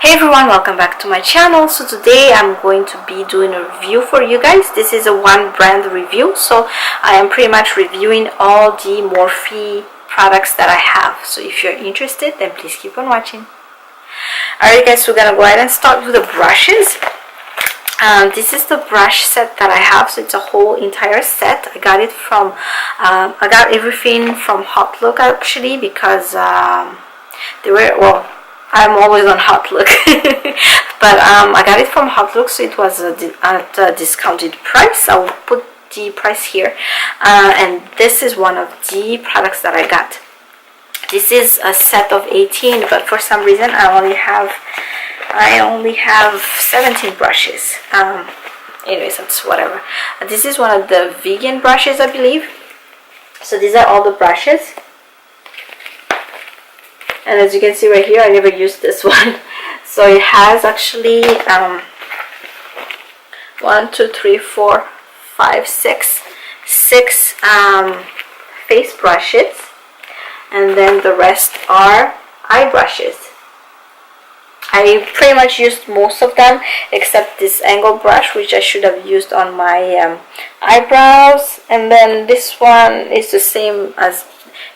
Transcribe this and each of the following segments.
Hey everyone, welcome back to my channel. So today I'm going to be doing a review for you guys. This is a one brand review, so I am pretty much reviewing all the Morphe products that I have. So if you're interested, then please keep on watching. Alright guys, so we're gonna go ahead and start with the brushes. This is the brush set that I have, so it's a whole entire set. I got it from I got everything from Hot Look actually, because they were, well, I'm always on Hot Look but I got it from Hot Look, so it was at a discounted price. I'll put the price here, and this is one of the products that I got. This is a set of 18, but for some reason I only have 17 brushes. Anyways, that's whatever. This is one of the vegan brushes, I believe. So these are all the brushes. And as you can see right here, I never used this one. So it has actually 1, 2, 3, 4, 5, 6 face brushes, and then the rest are eye brushes. I pretty much used most of them except this angle brush, which I should have used on my eyebrows, and then this one is the same as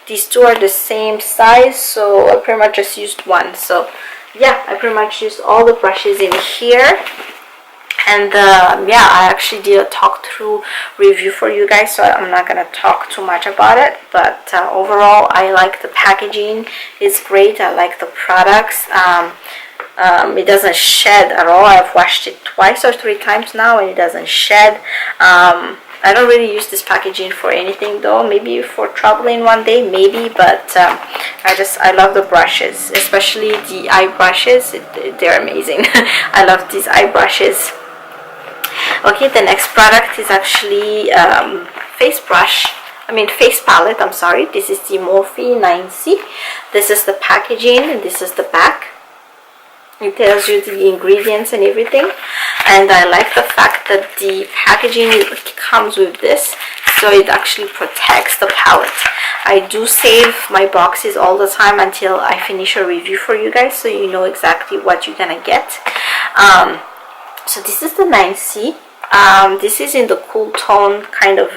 these two, are the same size, so I pretty much just used one. So yeah, I pretty much used all the brushes in here. And yeah, I actually did a talk through review for you guys, so I'm not gonna talk too much about it, but overall I like the packaging. It's great. I like the products. It doesn't shed at all. I've washed it twice or 3 times now and it doesn't shed. I don't really use this packaging for anything though, maybe for traveling one day, maybe, but I love the brushes, especially the eye brushes. They're amazing. I love these eye brushes. Okay, the next product is actually face palette, I'm sorry. This is the Morphe 9C. This is the packaging and this is the back. It tells you the ingredients and everything, and I like the fact that the packaging comes with this, so it actually protects the palette. I do save my boxes all the time until I finish a review for you guys, so you know exactly what you're gonna get. So this is the 9C. This is in the cool tone kind of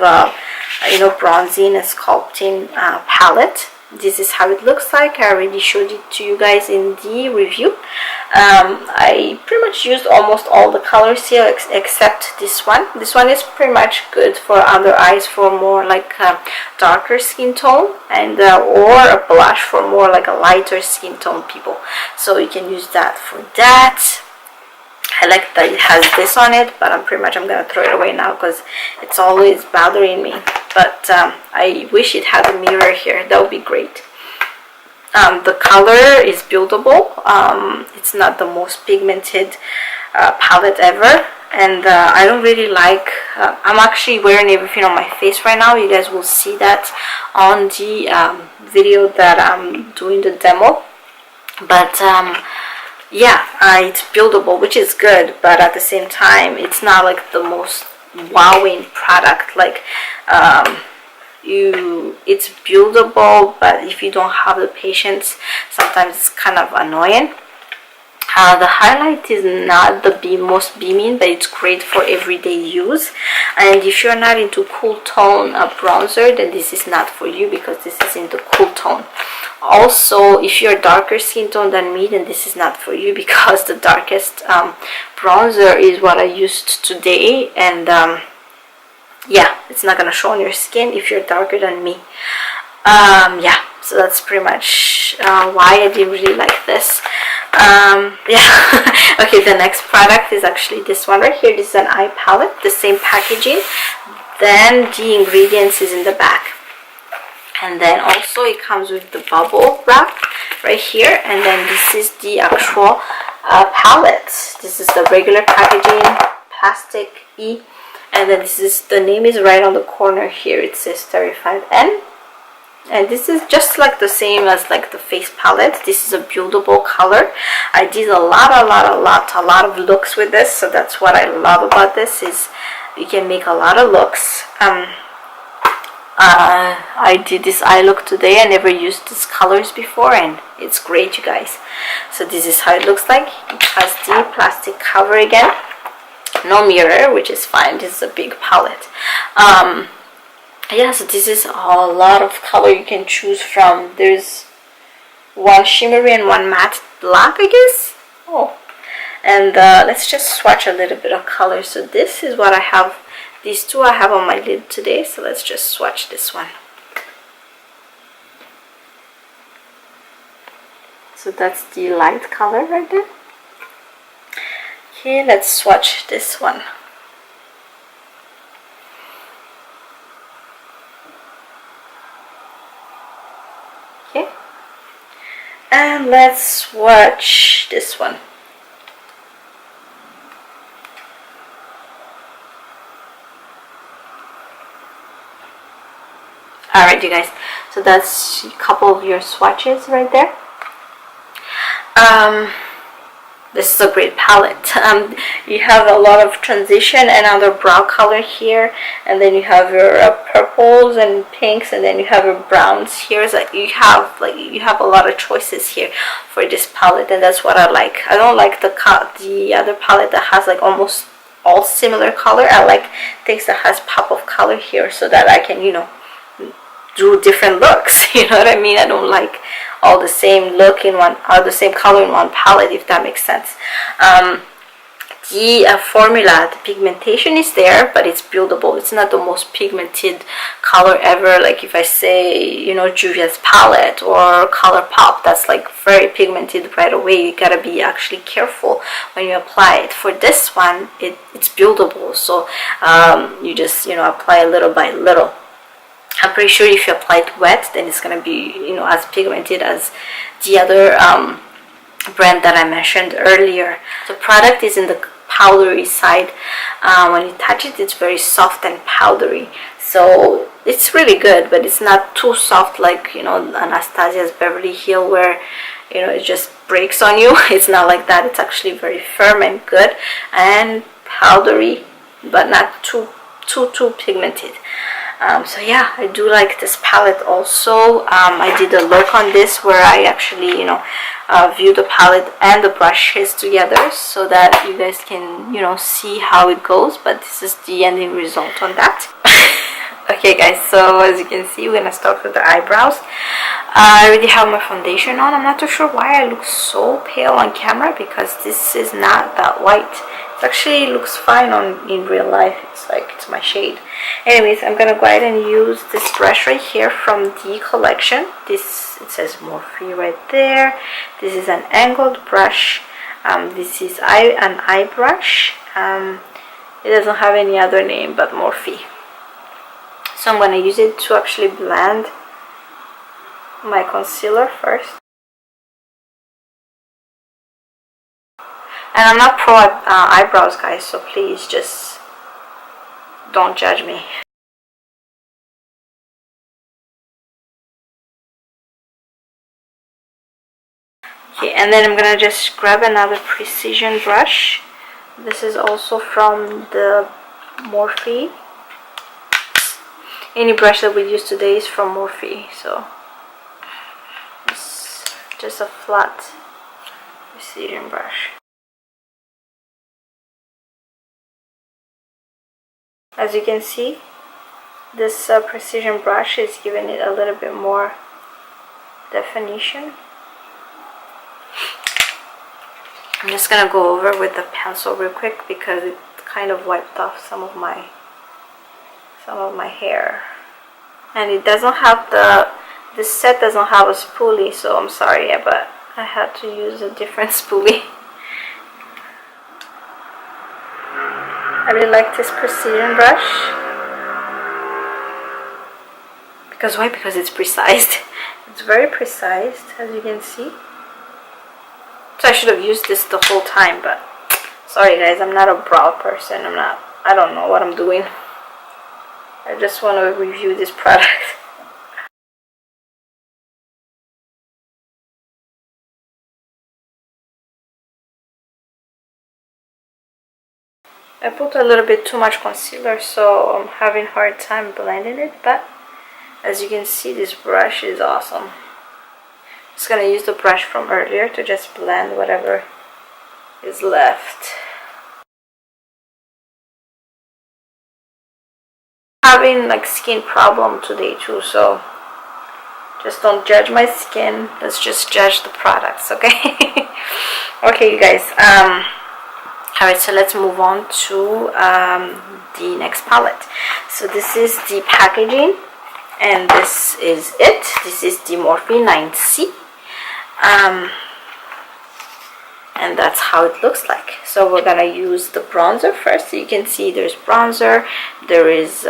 bronzing and sculpting palette. This is how it looks like. I already showed it to you guys in the review. I pretty much used almost all the colors here except this one. This one is pretty much good for under eyes for more like darker skin tone, and or a blush for more like a lighter skin tone people. So you can use that for that. I like that it has this on it, but I'm gonna throw it away now because it's always bothering me. But I wish it had a mirror here. That would be great. The color is buildable. It's not the most pigmented palette ever, and I don't really like. I'm actually wearing everything on my face right now. You guys will see that on the video that I'm doing the demo. But yeah, it's buildable, which is good, but at the same time it's not like the most wowing product. Like it's buildable, but if you don't have the patience, sometimes it's kind of annoying. The highlight is not the most beaming, but it's great for everyday use. And if you're not into cool tone bronzer, then this is not for you, because this is in the cool tone. Also, if you're darker skin tone than me, then this is not for you, because the darkest bronzer is what I used today, and yeah, it's not gonna show on your skin if you're darker than me. Yeah, so that's pretty much why I didn't really like this. Yeah. Okay, the next product is actually this one right here. This is an eye palette, the same packaging. Then the ingredients is in the back, and then also it comes with the bubble wrap right here, and then this is the actual palette. This is the regular packaging, plastic E, and then this is, the name is right on the corner here. It says 35N. And this is just like the same as like the face palette. This is a buildable color. I did a lot of looks with this, so that's what I love about this, is you can make a lot of looks. I did this eye look today. I never used these colors before, and it's great, you guys. So this is how it looks like. It has the plastic cover again, no mirror, which is fine. This is a big palette. Yeah, so this is a lot of color you can choose from. There's one shimmery and one matte black, I guess. Oh, and let's just swatch a little bit of color. So this is what I have. These two I have on my lid today, so let's just swatch this one. So that's the light color right there. Okay, let's swatch this one. Okay, and let's swatch this one. Alright, you guys, so that's a couple of your swatches right there. This is a great palette. You have a lot of transition and other brow color here, and then you have your purples and pinks, and then you have your browns here. So you have a lot of choices here for this palette, and that's what I like. I don't like the other palette that has like almost all similar color. I like things that has pop of color here, so that I can, you know, do different looks. You know what I mean? I don't like all the same look in one, or the same color in one palette, if that makes sense. The formula, the pigmentation is there, but it's buildable. It's not the most pigmented color ever. Like if I say, you know, Juvia's palette or ColourPop, that's like very pigmented right away. You gotta be actually careful when you apply it. For this one, it's buildable, so you just, you know, apply little by little. I'm pretty sure if you apply it wet, then it's gonna be, you know, as pigmented as the other brand that I mentioned earlier. The product is in the powdery side. When you touch it, it's very soft and powdery, so it's really good, but it's not too soft like, you know, Anastasia's Beverly Hill, where, you know, it just breaks on you. It's not like that. It's actually very firm and good and powdery, but not too pigmented. So yeah, I do like this palette also. I did a look on this where I actually, you know, view the palette and the brushes together, so that you guys can, you know, see how it goes. But this is the ending result on that. Okay guys, so as you can see, we're gonna start with the eyebrows. I already have my foundation on. I'm not too sure why I look so pale on camera, because this is not that white. It actually looks fine in real life. It's like, it's my shade. Anyways, I'm gonna go ahead and use this brush right here from the collection. This, it says Morphe right there. This is an angled brush. This is an eye brush. It doesn't have any other name but Morphe. So I'm gonna use it to actually blend my concealer first. And I'm not pro at eyebrows, guys, so please just don't judge me. Okay, and then I'm gonna just grab another precision brush. This is also from the Morphe. Any brush that we use today is from Morphe, so it's just a flat precision brush. As you can see, this precision brush is giving it a little bit more definition. I'm just gonna go over with the pencil real quick, because it kind of wiped off some of my hair. And it doesn't have this set doesn't have a spoolie, so I'm sorry, but I had to use a different spoolie. I really like this precision brush. Because why? Because it's precise. It's very precise, as you can see. So I should have used this the whole time, but sorry guys, I'm not a brow person. I don't know what I'm doing. I just want to review this product. I put a little bit too much concealer, so I'm having a hard time blending it, but As you can see, this brush is awesome. Just gonna use the brush from earlier to just blend whatever is left. Having like skin problem today too, so just don't judge my skin. Let's just judge the products, okay? Okay, you guys. Alright, so let's move on to the next palette. So this is the packaging, and this is it. This is the Morphe 9C. And that's how it looks like. So we're gonna use the bronzer first. So you can see there's bronzer, there is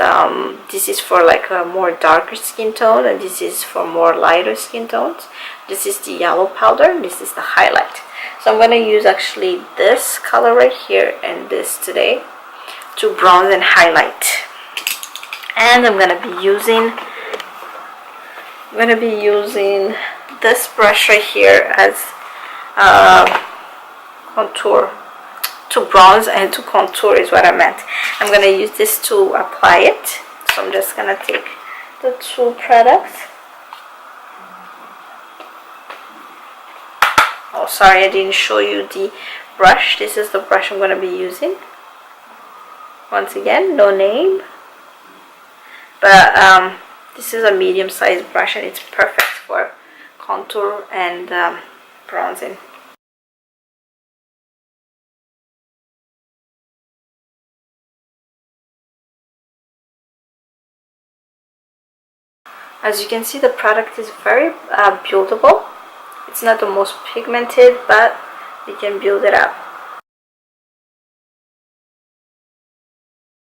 this is for like a more darker skin tone, and this is for more lighter skin tones. This is the yellow powder, this is the highlight. So I'm gonna use actually this color right here and this today to bronze and highlight. And I'm gonna be using this brush right here as contour, to bronze and to contour is what I meant. I'm gonna use this to apply it. So I'm just gonna take the two products. Oh, sorry, I didn't show you the brush. This is the brush I'm gonna be using. Once again, no name, but this is a medium-sized brush and it's perfect for contour and bronzing. As you can see, the product is very buildable. It's not the most pigmented, but we can build it up.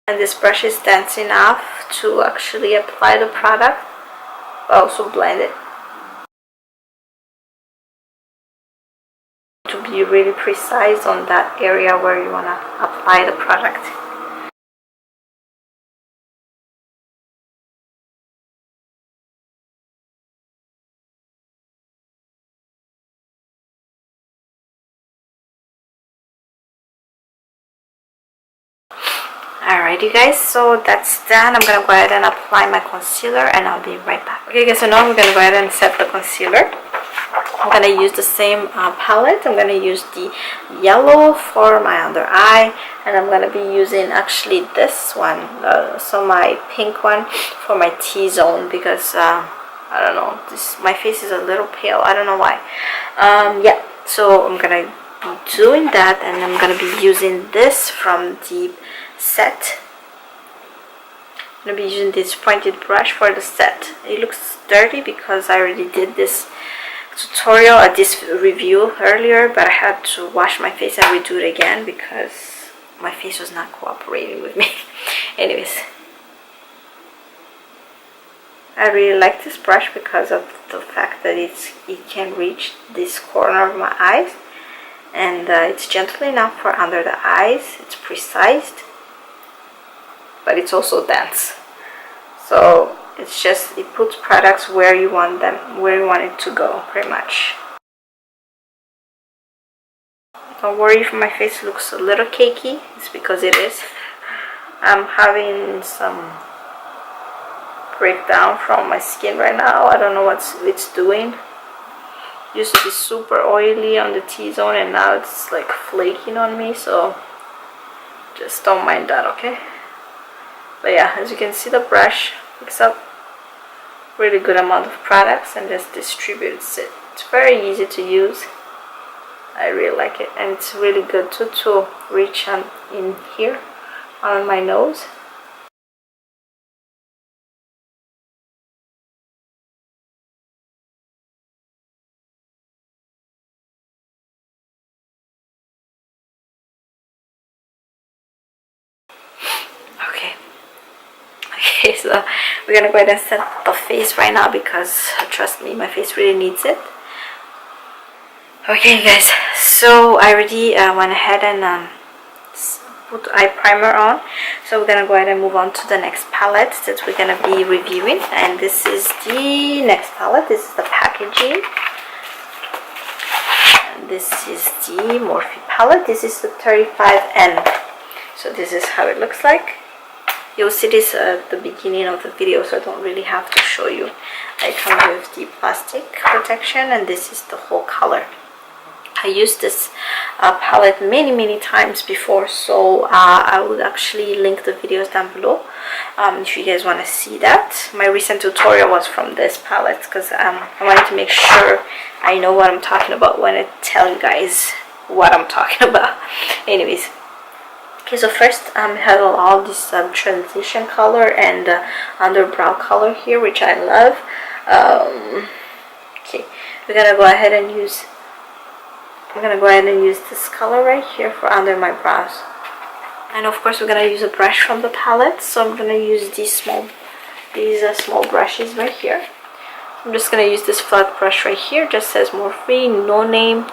And this brush is dense enough to actually apply the product, but also blend it. To be really precise on that area where you want to apply the product. Alright, you guys, so that's done. I'm gonna go ahead and apply my concealer and I'll be right back. Okay guys, so now I'm gonna go ahead and set the concealer. I'm gonna use the same palette. I'm gonna use the yellow for my under eye, and I'm gonna be using actually this one, so my pink one for my T-zone, because I don't know, my face is a little pale. I don't know why. Yeah, so I'm gonna be doing that, and I'm gonna be using this from the set. I'm gonna be using this pointed brush for the set. It looks dirty because I already did this tutorial at this review earlier, but I had to wash my face and redo it again because my face was not cooperating with me. Anyways, I really like this brush because of the fact that it can reach this corner of my eyes, and it's gentle enough for under the eyes. It's precise, but it's also dense. So it's just, it puts products where you want them, where you want it to go, pretty much. Don't worry if my face looks a little cakey, it's because it is. I'm having some breakdown from my skin right now. I don't know what it's doing. Used to be super oily on the T-zone and now it's like flaking on me, so just don't mind that, okay? But yeah, as you can see, the brush picks up really good amount of products and just distributes it. It's very easy to use. I really like it, and it's really good to reach in here on my nose. Okay, so we're gonna go ahead and set the face right now because trust me, my face really needs it. Okay guys, so I already went ahead and put eye primer on, so we're gonna go ahead and move on to the next palette that we're gonna be reviewing, and this is the next palette. This is the packaging, and this is the Morphe palette. This is the 35N. So this is how it looks like. You'll see this at the beginning of the video, so I don't really have to show you. It comes with the plastic protection, and this is the whole color. I used this palette many times before, so I would actually link the videos down below if you guys want to see that. My recent tutorial was from this palette because I wanted to make sure I know what I'm talking about when I tell you guys what I'm talking about. Anyways, okay, so first it has all this transition color and underbrow color here, which I love. Okay, we're gonna go ahead and use this color right here for under my brows. And of course we're gonna use a brush from the palette, so I'm gonna use these small brushes right here. I'm just gonna use this flat brush right here, just says Morphe, no name,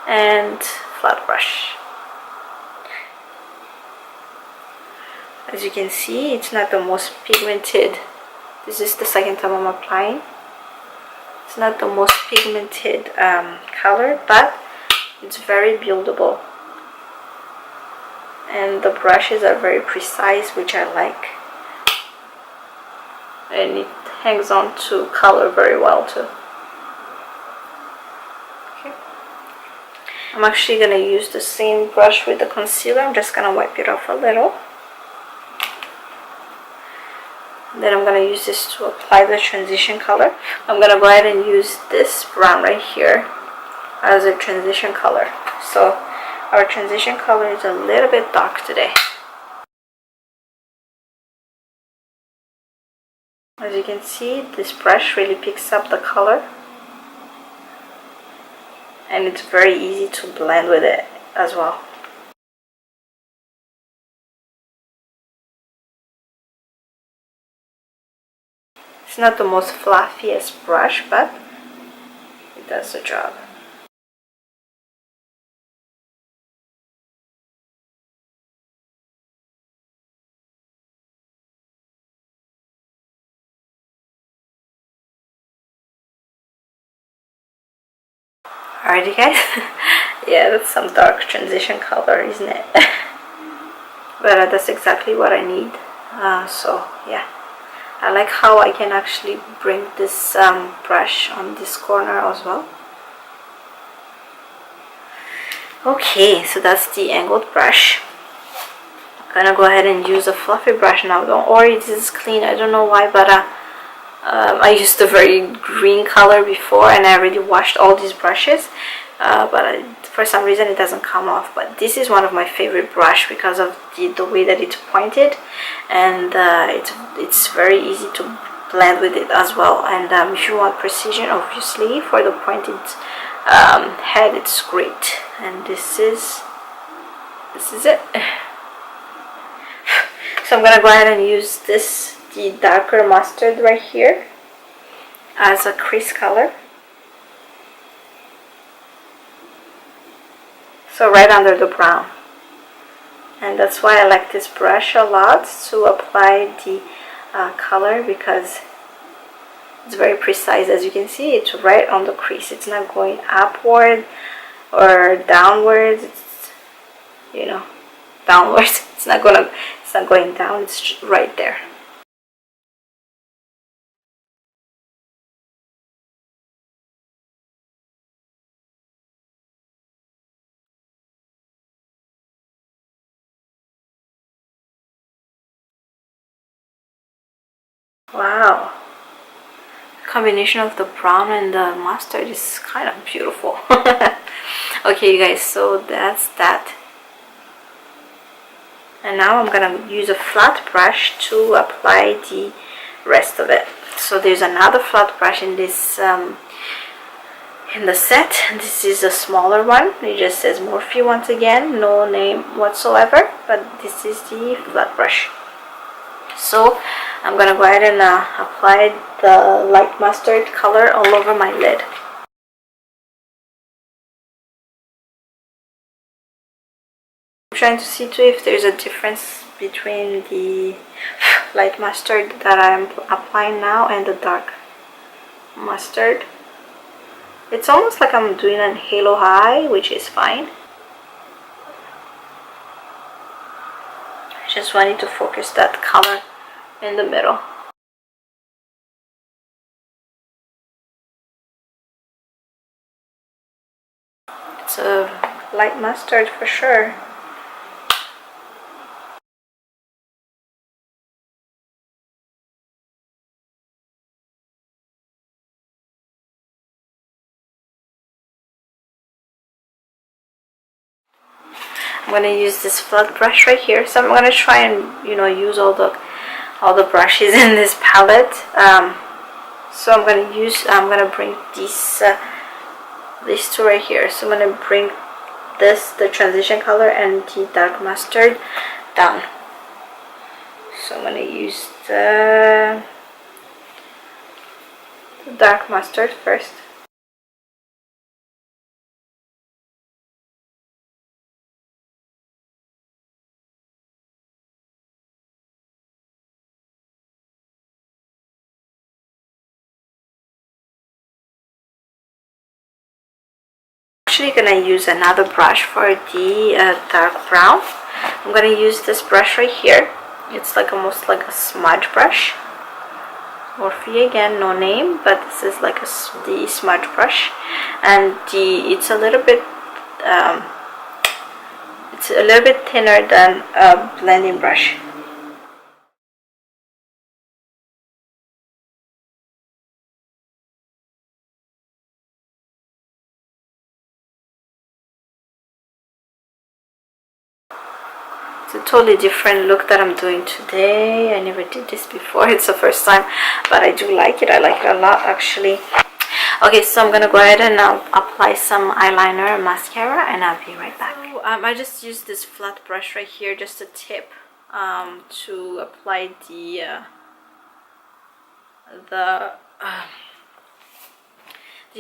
and flat brush. As you can see, it's not the most pigmented. This is the second time I'm applying. It's not the most pigmented color, but it's very buildable. And the brushes are very precise, which I like. And it hangs on to color very well too. Okay. I'm actually going to use the same brush with the concealer. I'm just going to wipe it off a little. Then I'm going to use this to apply the transition color. I'm going to go ahead and use this brown right here as a transition color. So our transition color is a little bit dark today. As you can see, this brush really picks up the color. And it's very easy to blend with it as well. It's not the most fluffiest brush, but it does the job. Alrighty guys, yeah, that's some dark transition color, isn't it? But that's exactly what I need. So yeah, I like how I can actually bring this brush on this corner as well. Okay, so that's the angled brush. I'm gonna go ahead and use a fluffy brush now. Don't worry, this is clean. I don't know why, but I used a very green color before and I already washed all these brushes, but for some reason it doesn't come off. But this is one of my favorite brush because of the way that it's pointed, and it's very easy to blend with it as well. And if you want precision, obviously for the pointed head, it's great. And this is it. So I'm gonna go ahead and use the darker mustard right here as a crease color. So right under the brown. And that's why I like this brush a lot, to apply the color, because it's very precise. As you can see, it's right on the crease. It's not going upward or downwards. It's, you know, downwards. It's not going down. It's right there. Wow. The combination of the brown and the mustard is kind of beautiful. Okay, you guys, so that's that. And now I'm gonna use a flat brush to apply the rest of it. So there's another flat brush in this in the set. This is a smaller one. It just says Morphe once again, no name whatsoever, but this is the flat brush. So I'm gonna go ahead and apply the light mustard color all over my lid. I'm trying to see too if there's a difference between the light mustard that I'm applying now and the dark mustard. It's almost like I'm doing a halo high, which is fine. Just wanted to focus that color in the middle. It's a light mustard for sure. I'm gonna use this flat brush right here. So I'm gonna try and use all the brushes in this palette. So I'm gonna bring these two right here. So I'm gonna bring the transition color and the dark mustard down. So I'm gonna use the dark mustard first. Actually gonna use another brush for the dark brown. I'm gonna use this brush right here. It's like almost like a smudge brush. Morphe again, no name, but this is like the smudge brush, and it's a little bit thinner than a blending brush. It's a totally different look that I'm doing today. I never did this before. It's the first time, but I do like it. I like it a lot actually. Okay, so I'm gonna go ahead and apply some eyeliner and mascara, and I'll be right back. So, I just used this flat brush right here, just a tip, to apply the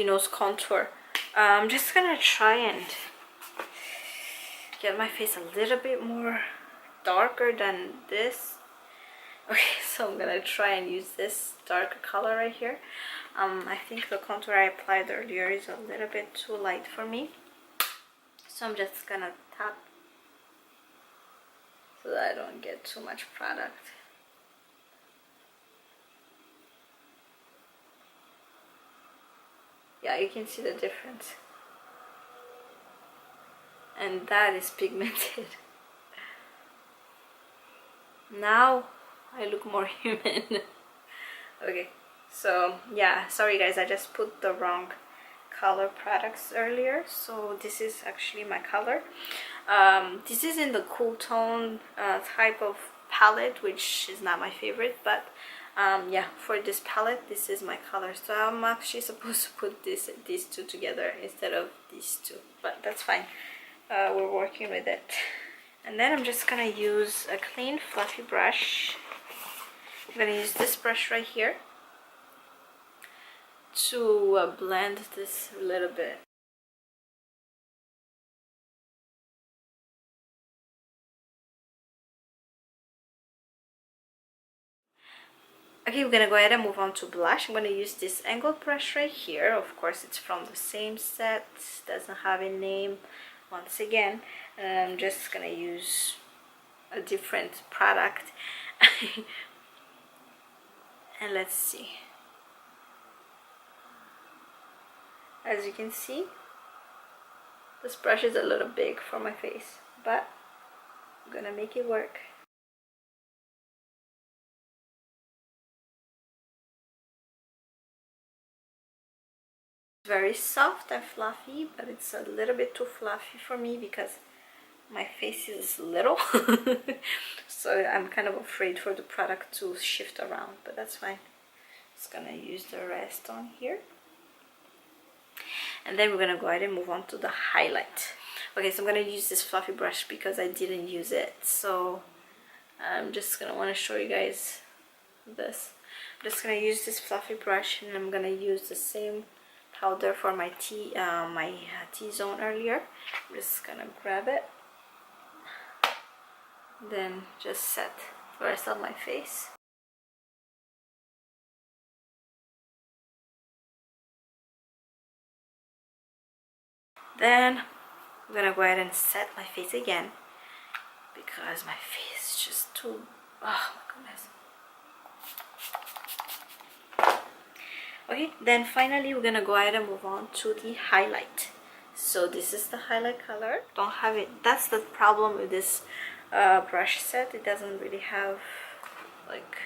nose contour. I'm just gonna try and get my face a little bit more darker than this. Okay, so I'm gonna try and use this darker color right here. I think the contour I applied earlier is a little bit too light for me, so I'm just gonna tap so that I don't get too much product. Yeah, you can see the difference, and that is pigmented. Now I look more human. Okay, so yeah, sorry guys, I just put the wrong color products earlier, so this is actually my color. This is in the cool tone type of palette, which is not my favorite, but yeah, for this palette this is my color. So I'm actually supposed to put these two together instead of these two, but that's fine. We're working with it. And then I'm just gonna use a clean fluffy brush. I'm gonna use this brush right here to blend this a little bit. Okay, we're gonna go ahead and move on to blush. I'm gonna use this angled brush right here. Of course, it's from the same set, doesn't have a name once again. And I'm just gonna use a different product. And let's see. As you can see, this brush is a little big for my face, but I'm gonna make it work. Very soft and fluffy, but it's a little bit too fluffy for me because my face is little. So I'm kind of afraid for the product to shift around, but that's fine. Just gonna use the rest on here, and then we're gonna go ahead and move on to the highlight. Okay, so I'm gonna use this fluffy brush because I didn't use it, so I'm just gonna want to show you guys this. I'm just gonna use this fluffy brush, and I'm gonna use the same powder for my T-zone earlier. I'm just gonna grab it, then just set the rest of my face. Then I'm gonna go ahead and set my face again, because my face is just too, oh my goodness. Okay, then finally we're gonna go ahead and move on to the highlight. So this is the highlight color. Don't have it, that's the problem with this brush set. It doesn't really have like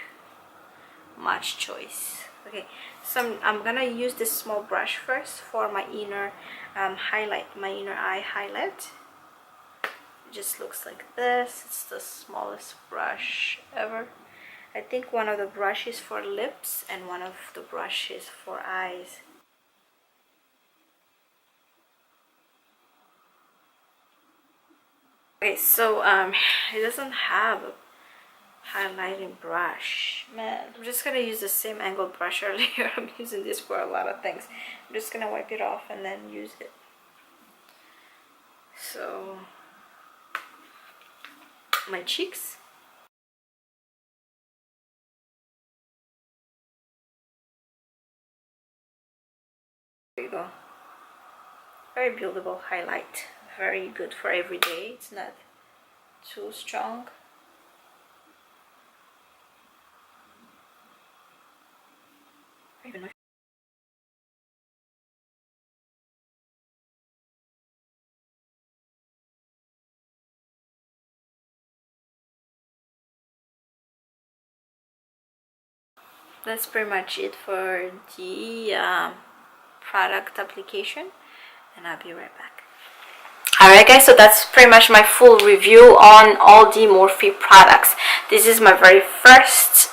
much choice. Okay, so I'm gonna use this small brush first for my inner highlight, my inner eye highlight. It just looks like this. It's the smallest brush ever. I think one of the brushes for lips and one of the brushes for eyes. Okay, so it doesn't have a highlighting brush. Man, I'm just gonna use the same angle brush earlier. I'm using this for a lot of things. I'm just gonna wipe it off and then use it. So my cheeks. There you go. Very buildable highlight. Very good for every day. It's not too strong. That's pretty much it for the product application, and I'll be right back. Alright guys, so that's pretty much my full review on all the Morphe products. This is my very first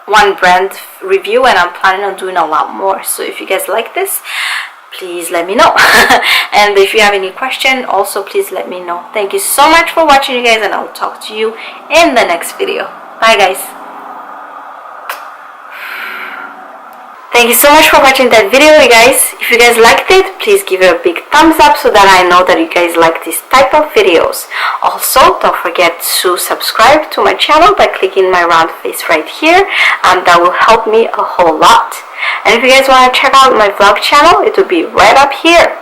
one brand review, and I'm planning on doing a lot more. So if you guys like this, please let me know. And if you have any question, also please let me know. Thank you so much for watching, you guys, and I'll talk to you in the next video. Bye guys. Thank you so much for watching that video, you guys. If you guys liked it, please give it a big thumbs up so that I know that you guys like this type of videos. Also, don't forget to subscribe to my channel by clicking my round face right here, and that will help me a whole lot. And if you guys want to check out my vlog channel, it will be right up here.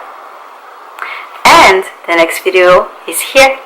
And the next video is here.